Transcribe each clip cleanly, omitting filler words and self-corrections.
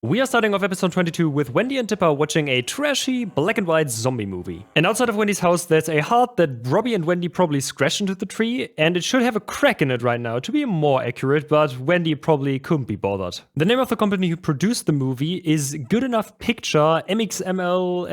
We are starting off episode 22 with Wendy and Dipper watching a trashy black and white zombie movie. And outside of Wendy's house, there's a heart that Robbie and Wendy probably scratched into the tree, and it should have a crack in it right now to be more accurate, but Wendy probably couldn't be bothered. The name of the company who produced the movie is Good Enough Picture MXML,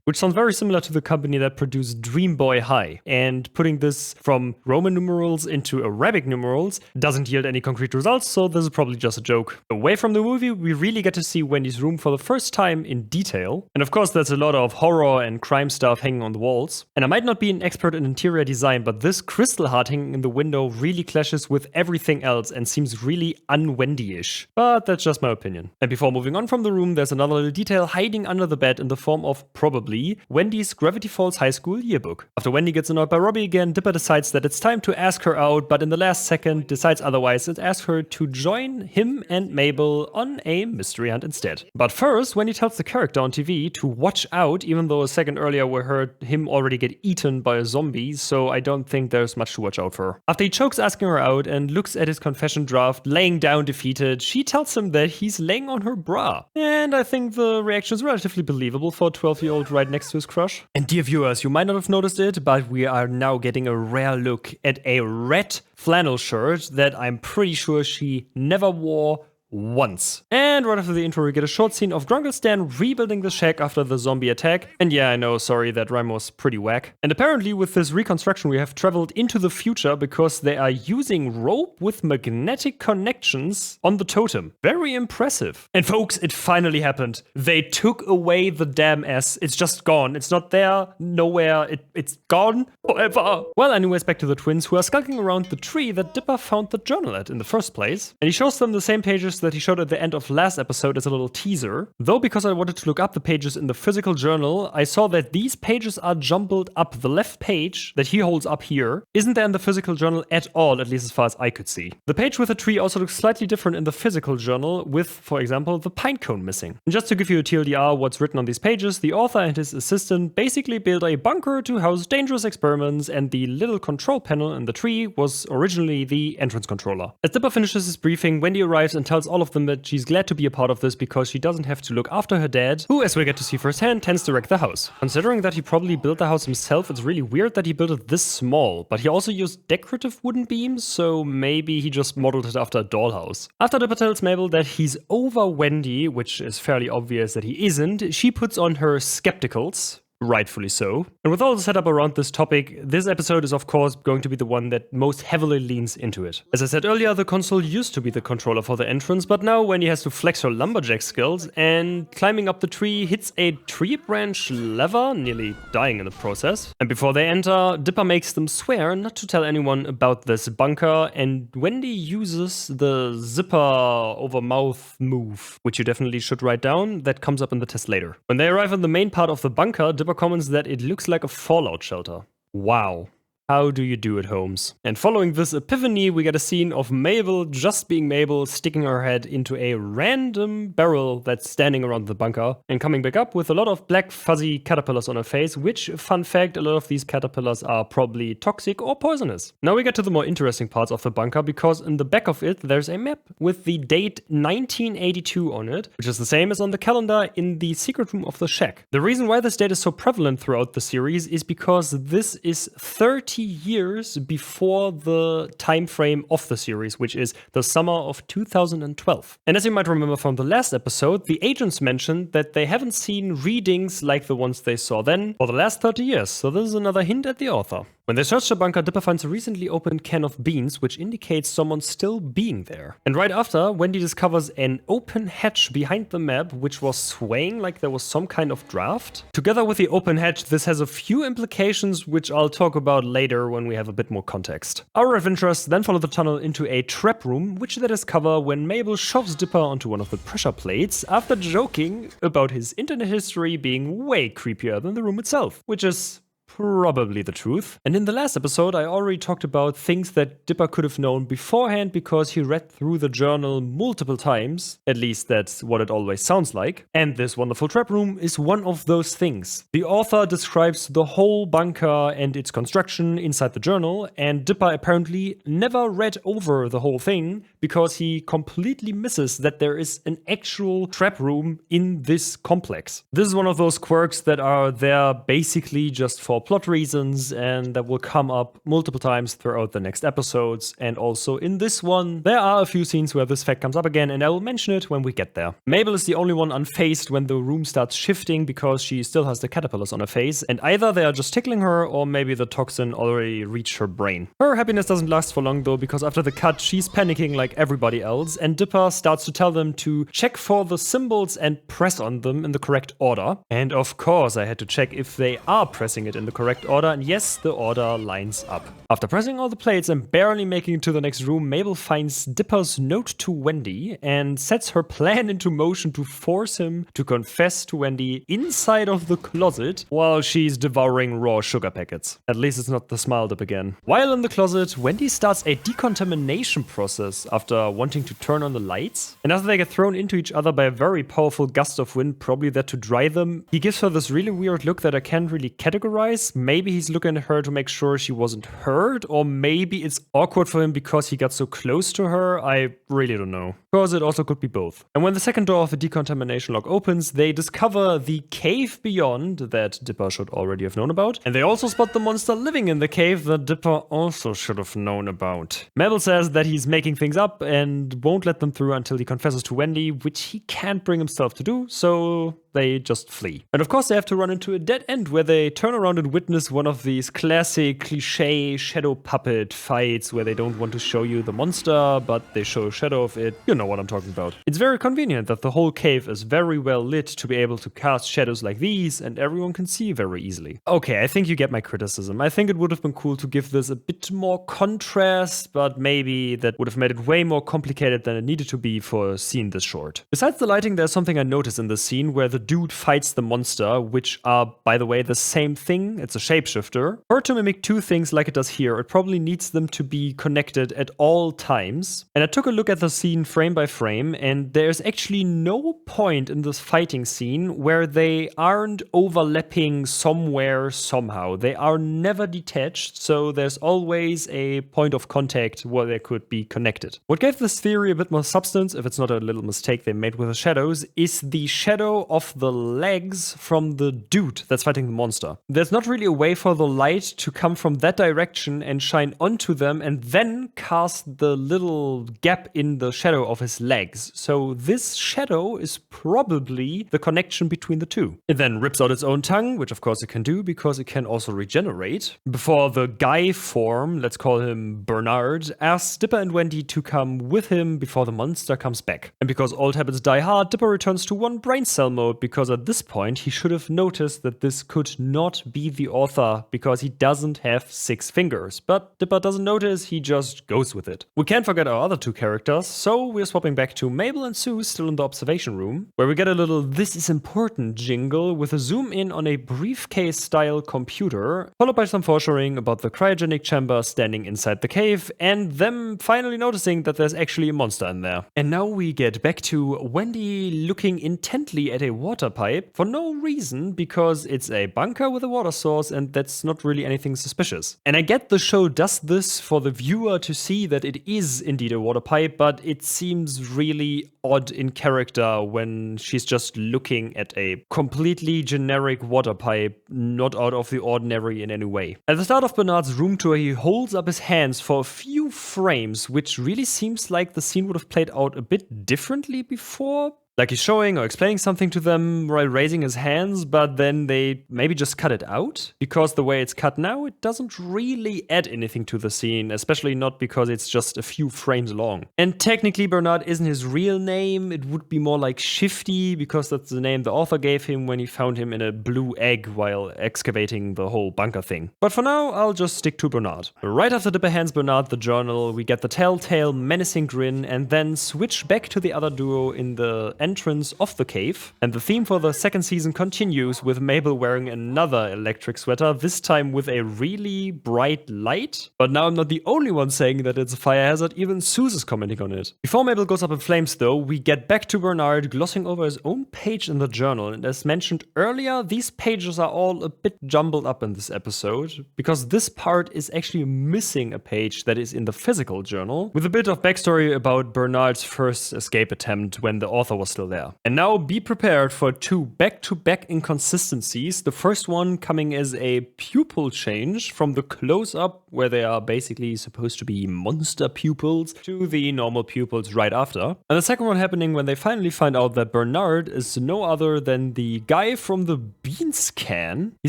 which sounds very similar to the company that produced Dream Boy High. And putting this from Roman numerals into Arabic numerals doesn't yield any concrete results, so this is probably just a joke. Away from the movie, we really get to see Wendy's room for the first time in detail. And of course, there's a lot of horror and crime stuff hanging on the walls. And I might not be an expert in interior design, but this crystal heart hanging in the window really clashes with everything else and seems really un-Wendy-ish. But that's just my opinion. And before moving on from the room, there's another little detail hiding under the bed in the form of, probably, Wendy's Gravity Falls High School yearbook. After Wendy gets annoyed by Robbie again, Dipper decides that it's time to ask her out, but in the last second decides otherwise and asks her to join him and Mabel on a mystery hunt instead. But first, Wendy tells the character on TV to watch out, even though a second earlier we heard him already get eaten by a zombie, so I don't think there's much to watch out for. After he chokes asking her out and looks at his confession draft, laying down defeated, she tells him that he's laying on her bra. And I think the reaction is relatively believable for a 12-year-old right next to his crush. And dear viewers, you might not have noticed it, but we are now getting a rare look at a red flannel shirt that I'm pretty sure she never wore once. And right after the intro, we get a short scene of Grunkle Stan rebuilding the shack after the zombie attack. And yeah, I know, sorry, that rhyme was pretty whack. And apparently with this reconstruction, we have traveled into the future because they are using rope with magnetic connections on the totem. Very impressive. And folks, it finally happened. They took away the damn S. It's just gone. It's not there, nowhere. It's gone forever. Well, anyways, back to the twins who are skulking around the tree that Dipper found the journal at in the first place. And he shows them the same pages that he showed at the end of last episode as a little teaser. Though because I wanted to look up the pages in the physical journal, I saw that these pages are jumbled up. The left page that he holds up here isn't there in the physical journal at all, at least as far as I could see. The page with the tree also looks slightly different in the physical journal with, for example, the pine cone missing. And just to give you a TLDR what's written on these pages, the author and his assistant basically built a bunker to house dangerous experiments, and the little control panel in the tree was originally the entrance controller. As Dipper finishes his briefing, Wendy arrives and tells all of them that she's glad to be a part of this because she doesn't have to look after her dad, who, as we get to see firsthand, tends to wreck the house. Considering that he probably built the house himself, it's really weird that he built it this small, but he also used decorative wooden beams, so maybe he just modeled it after a dollhouse. After Dipper tells Mabel that he's over Wendy, which is fairly obvious that he isn't, she puts on her skepticals. Rightfully so. And with all the setup around this topic, this episode is of course going to be the one that most heavily leans into it. As I said earlier, the console used to be the controller for the entrance, but now Wendy has to flex her lumberjack skills, and climbing up the tree hits a tree branch lever, nearly dying in the process. And before they enter, Dipper makes them swear not to tell anyone about this bunker, and Wendy uses the zipper over mouth move, which you definitely should write down. That comes up in the test later. When they arrive in the main part of the bunker, Dipper comments that it looks like a fallout shelter. Wow. How do you do it, Holmes? And following this epiphany, we get a scene of Mabel just being Mabel, sticking her head into a random barrel that's standing around the bunker and coming back up with a lot of black fuzzy caterpillars on her face, which, fun fact, a lot of these caterpillars are probably toxic or poisonous. Now we get to the more interesting parts of the bunker because in the back of it there's a map with the date 1982 on it, which is the same as on the calendar in the secret room of the shack. The reason why this date is so prevalent throughout the series is because this is 30 years before the time frame of the series, which is the summer of 2012. And as you might remember from the last episode, the agents mentioned that they haven't seen readings like the ones they saw then for the last 30 years, so this is another hint at the author. When they search the bunker, Dipper finds a recently opened can of beans, which indicates someone still being there. And right after, Wendy discovers an open hatch behind the map, which was swaying like there was some kind of draft. Together with the open hatch, this has a few implications, which I'll talk about later when we have a bit more context. Our adventurers then follow the tunnel into a trap room, which they discover when Mabel shoves Dipper onto one of the pressure plates after joking about his internet history being way creepier than the room itself, which is probably the truth. And in the last episode, I already talked about things that Dipper could have known beforehand because he read through the journal multiple times. At least that's what it always sounds like. And this wonderful trap room is one of those things. The author describes the whole bunker and its construction inside the journal, and Dipper apparently never read over the whole thing because he completely misses that there is an actual trap room in this complex. This is one of those quirks that are there basically just for plot reasons and that will come up multiple times throughout the next episodes. And also in this one, there are a few scenes where this fact comes up again, and I will mention it when we get there. Mabel is the only one unfazed when the room starts shifting because she still has the caterpillars on her face, and either they are just tickling her or maybe the toxin already reached her brain. Her happiness doesn't last for long though, because after the cut, she's panicking like everybody else, and Dipper starts to tell them to check for the symbols and press on them in the correct order. And of course, I had to check if they are pressing it in the correct order, and yes, the order lines up. After pressing all the plates and barely making it to the next room, Mabel finds Dipper's note to Wendy and sets her plan into motion to force him to confess to Wendy inside of the closet while she's devouring raw sugar packets. At least it's not the smile dip again. While in the closet, Wendy starts a decontamination process after wanting to turn on the lights. And after they get thrown into each other by a very powerful gust of wind, probably there to dry them, he gives her this really weird look that I can't really categorize. Maybe he's looking at her to make sure she wasn't hurt, or maybe it's awkward for him because he got so close to her. I really don't know. Of course, it also could be both. And when the second door of the decontamination lock opens, they discover the cave beyond that Dipper should already have known about. And they also spot the monster living in the cave that Dipper also should have known about. Mabel says that he's making things up and won't let them through until he confesses to Wendy, which he can't bring himself to do, so they just flee. And of course they have to run into a dead end where they turn around and witness one of these classic cliché shadow puppet fights where they don't want to show you the monster, but they show a shadow of it. You know what I'm talking about. It's very convenient that the whole cave is very well lit to be able to cast shadows like these, and everyone can see very easily. Okay, I think you get my criticism. I think it would have been cool to give this a bit more contrast, but maybe that would have made it way more complicated than it needed to be for a scene this short. Besides the lighting, there's something I noticed in this scene where the dude fights the monster, which are, by the way, the same thing. It's a shapeshifter. For it to mimic two things like it does here, it probably needs them to be connected at all times. And I took a look at the scene frame by frame, and there's actually no point in this fighting scene where they aren't overlapping somewhere, somehow. They are never detached, so there's always a point of contact where they could be connected. What gave this theory a bit more substance, if it's not a little mistake they made with the shadows, is the shadow of the legs from the dude that's fighting the monster. There's not really a way for the light to come from that direction and shine onto them and then cast the little gap in the shadow of his legs. So this shadow is probably the connection between the two. It then rips out its own tongue, which of course it can do because it can also regenerate, before the guy form, let's call him Bernard, asks Dipper and Wendy to come with him before the monster comes back. And because old habits die hard, Dipper returns to one brain cell mode, because at this point he should have noticed that this could not be the author because he doesn't have 6 fingers. But Dipper doesn't notice, he just goes with it. We can't forget our other two characters, so we're swapping back to Mabel and Sue still in the observation room, where we get a little "this is important" jingle with a zoom in on a briefcase style computer, followed by some foreshadowing about the cryogenic chamber standing inside the cave, and them finally noticing that there's actually a monster in there. And now we get back to Wendy looking intently at a water pipe for no reason, because it's a bunker with a water source and that's not really anything suspicious. And I get the show does this for the viewer to see that it is indeed a water pipe, but it seems really odd in character when she's just looking at a completely generic water pipe, not out of the ordinary in any way. At the start of Bernard's room tour, he holds up his hands for a few frames, which really seems like the scene would have played out a bit differently before. Like he's showing or explaining something to them while raising his hands, but then they maybe just cut it out. Because the way it's cut now, it doesn't really add anything to the scene, especially not because it's just a few frames long. And technically Bernard isn't his real name, it would be more like Shifty, because that's the name the author gave him when he found him in a blue egg while excavating the whole bunker thing. But for now, I'll just stick to Bernard. Right after Dipper hands Bernard the journal, we get the telltale menacing grin and then switch back to the other duo in the entrance of the cave. And the theme for the second season continues with Mabel wearing another electric sweater, this time with a really bright light. But now I'm not the only one saying that it's a fire hazard, even Suze is commenting on it. Before Mabel goes up in flames though, we get back to Bernard glossing over his own page in the journal. And as mentioned earlier, these pages are all a bit jumbled up in this episode, because this part is actually missing a page that is in the physical journal, with a bit of backstory about Bernard's first escape attempt when the author was still there. And now be prepared for two back-to-back inconsistencies. The first one coming as a pupil change from the close-up, where they are basically supposed to be monster pupils, to the normal pupils right after. And the second one happening when they finally find out that Bernard is no other than the guy from the beans can. He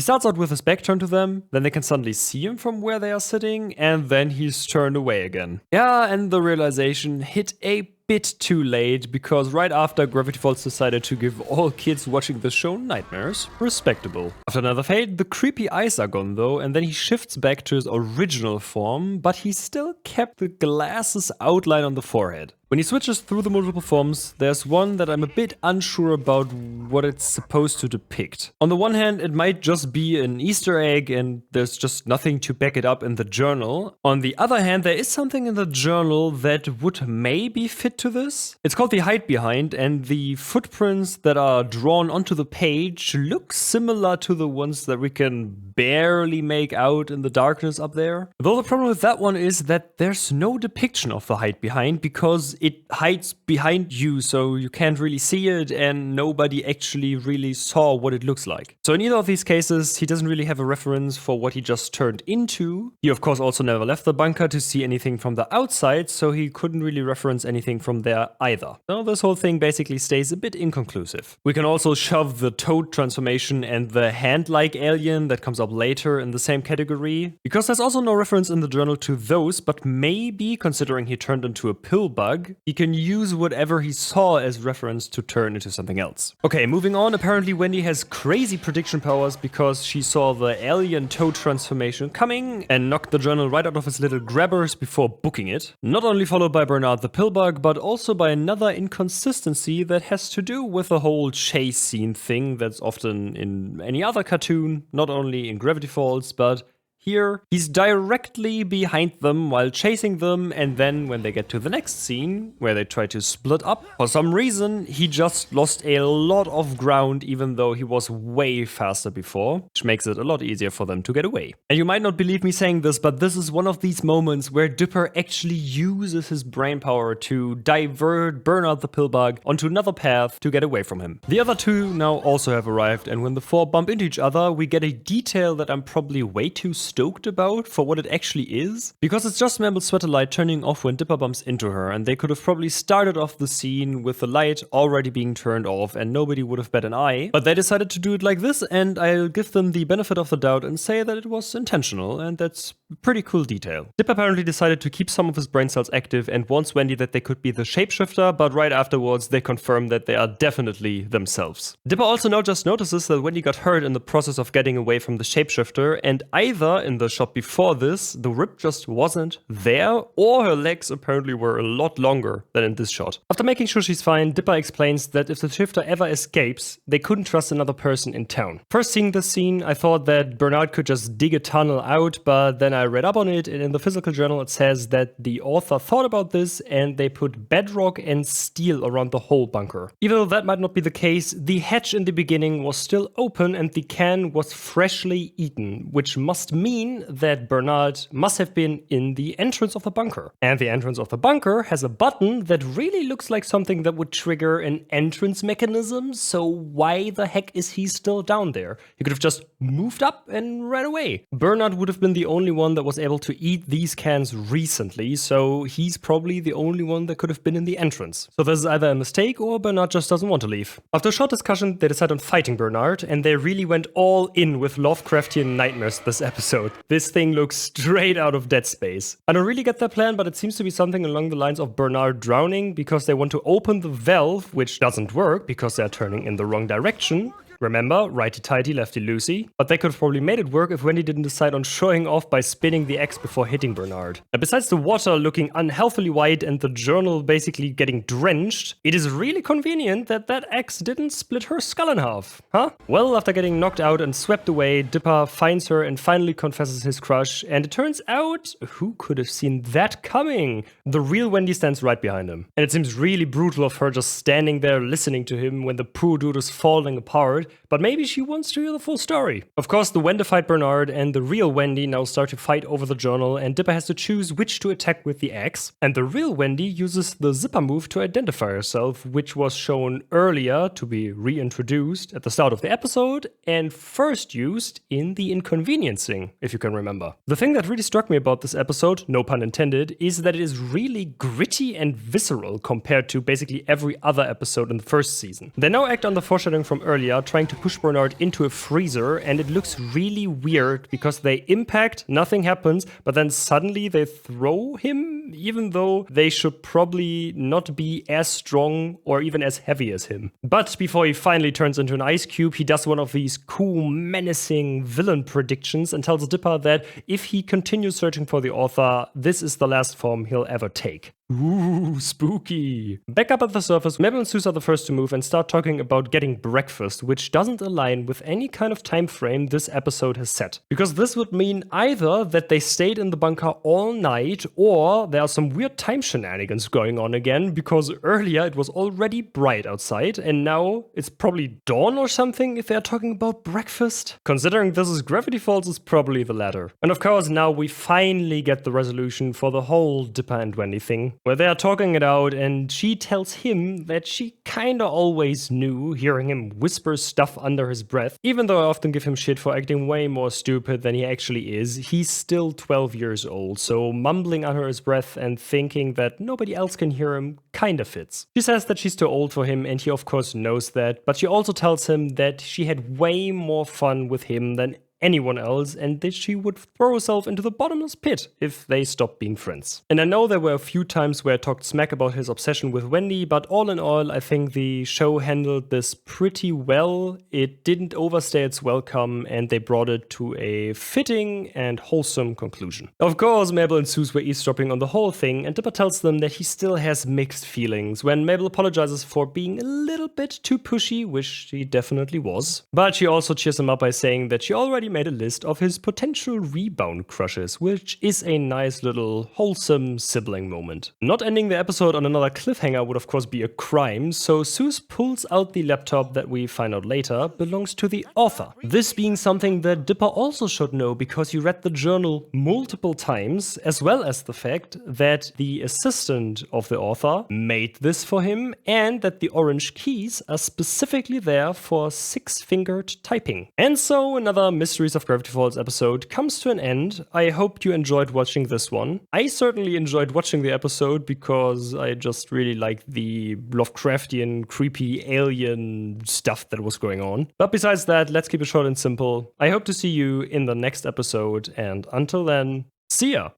starts out with his back turned to them, then they can suddenly see him from where they are sitting, and then he's turned away again. Yeah, and the realization hit a bit too late, because right after Gravity Falls decided to give all kids watching the show nightmares. Respectable. After another fade, the creepy eyes are gone though, and then he shifts back to his original form, but he still kept the glasses outline on the forehead. When he switches through the multiple forms, there's one that I'm a bit unsure about what it's supposed to depict. On the one hand, it might just be an Easter egg and there's just nothing to back it up in the journal. On the other hand, there is something in the journal that would maybe fit to this. It's called the hide behind, and the footprints that are drawn onto the page look similar to the ones that we can barely make out in the darkness up there. Though the problem with that one is that there's no depiction of the hide behind, because it hides behind you, so you can't really see it, and nobody actually really saw what it looks like. So in either of these cases, he doesn't really have a reference for what he just turned into. He of course also never left the bunker to see anything from the outside, so he couldn't really reference anything from there either. So this whole thing basically stays a bit inconclusive. We can also shove the toad transformation and the hand-like alien that comes up later in the same category, because there's also no reference in the journal to those, but maybe, considering he turned into a pill bug, he can use whatever he saw as reference to turn into something else. Okay, moving on. Apparently Wendy has crazy prediction powers, because she saw the alien toad transformation coming and knocked the journal right out of his little grabbers before booking it. Not only followed by Bernard the pillbug, but also by another inconsistency that has to do with the whole chase scene thing that's often in any other cartoon, not only in Gravity Falls, but here, he's directly behind them while chasing them, and then when they get to the next scene, where they try to split up, for some reason, he just lost a lot of ground, even though he was way faster before, which makes it a lot easier for them to get away. And you might not believe me saying this, but this is one of these moments where Dipper actually uses his brain power to divert Bernard the pillbug onto another path to get away from him. The other two now also have arrived, and when the four bump into each other, we get a detail that I'm probably way too stoked about for what it actually is, because it's just Mabel's sweater light turning off when Dipper bumps into her, and they could have probably started off the scene with the light already being turned off and nobody would have bet an eye, but they decided to do it like this, and I'll give them the benefit of the doubt and say that it was intentional, and that's a pretty cool detail. Dipper apparently decided to keep some of his brain cells active and warns Wendy that they could be the shapeshifter, but right afterwards they confirm that they are definitely themselves. Dipper also now just notices that Wendy got hurt in the process of getting away from the shapeshifter, and either in the shot before this, the rip just wasn't there, or her legs apparently were a lot longer than in this shot. After making sure she's fine, Dipper explains that if the shifter ever escapes, they couldn't trust another person in town. First seeing this scene, I thought that Bernard could just dig a tunnel out, but then I read up on it, and in the physical journal it says that the author thought about this and they put bedrock and steel around the whole bunker. Even though that might not be the case, the hatch in the beginning was still open and the can was freshly eaten, which must mean that Bernard must have been in the entrance of the bunker. And the entrance of the bunker has a button that really looks like something that would trigger an entrance mechanism, so why the heck is he still down there? He could have just moved up and ran away. Bernard would have been the only one that was able to eat these cans recently, so he's probably the only one that could have been in the entrance. So this is either a mistake or Bernard just doesn't want to leave. After a short discussion, they decide on fighting Bernard, and they really went all in with Lovecraftian nightmares this episode. This thing looks straight out of Dead Space. I don't really get their plan, but it seems to be something along the lines of Bernard drowning because they want to open the valve, which doesn't work because they're turning in the wrong direction. Remember, righty-tighty, lefty-loosey? But they could have probably made it work if Wendy didn't decide on showing off by spinning the X before hitting Bernard. And besides the water looking unhealthily white and the journal basically getting drenched, it is really convenient that that X didn't split her skull in half, huh? Well, after getting knocked out and swept away, Dipper finds her and finally confesses his crush, and it turns out, who could have seen that coming? The real Wendy stands right behind him. And it seems really brutal of her just standing there listening to him when the poor dude is falling apart, but maybe she wants to hear the full story. Of course, the Wendified Bernard and the real Wendy now start to fight over the journal, and Dipper has to choose which to attack with the axe. And the real Wendy uses the zipper move to identify herself, which was shown earlier to be reintroduced at the start of the episode and first used in the inconveniencing, if you can remember. The thing that really struck me about this episode, no pun intended, is that it is really gritty and visceral compared to basically every other episode in the first season. They now act on the foreshadowing from earlier, trying to push Bernard into a freezer, and it looks really weird because they impact, nothing happens, but then suddenly they throw him, even though they should probably not be as strong or even as heavy as him. But before he finally turns into an ice cube, he does one of these cool, menacing villain predictions and tells Dipper that if he continues searching for the author, this is the last form he'll ever take. Ooh, spooky. Back up at the surface, Mabel and Suze are the first to move and start talking about getting breakfast, which doesn't align with any kind of time frame this episode has set. Because this would mean either that they stayed in the bunker all night, or there are some weird time shenanigans going on again, because earlier it was already bright outside, and now it's probably dawn or something if they're talking about breakfast. Considering this is Gravity Falls, is probably the latter. And of course, now we finally get the resolution for the whole Dipper and Wendy thing, where they are talking it out, and she tells him that she kinda always knew, hearing him whisper stuff under his breath. Even though I often give him shit for acting way more stupid than he actually is, he's still 12 years old, so mumbling under his breath and thinking that nobody else can hear him kinda fits. She says that she's too old for him, and he of course knows that, but she also tells him that she had way more fun with him than anyone else, and that she would throw herself into the bottomless pit if they stopped being friends. And I know there were a few times where I talked smack about his obsession with Wendy, but all in all, I think the show handled this pretty well. It didn't overstay its welcome, and they brought it to a fitting and wholesome conclusion. Of course, Mabel and Suze were eavesdropping on the whole thing, and Dipper tells them that he still has mixed feelings when Mabel apologizes for being a little bit too pushy, which she definitely was. But she also cheers him up by saying that she already made a list of his potential rebound crushes, which is a nice little wholesome sibling moment. Not ending the episode on another cliffhanger would of course be a crime, so Suze pulls out the laptop that we find out later belongs to the author. This being something that Dipper also should know because he read the journal multiple times, as well as the fact that the assistant of the author made this for him, and that the orange keys are specifically there for 6-fingered typing. And so another Mysteries of Gravity Falls episode comes to an end. I hope you enjoyed watching this one. I certainly enjoyed watching the episode because I just really liked the Lovecraftian, creepy alien stuff that was going on. But besides that, let's keep it short and simple. I hope to see you in the next episode, and until then, see ya!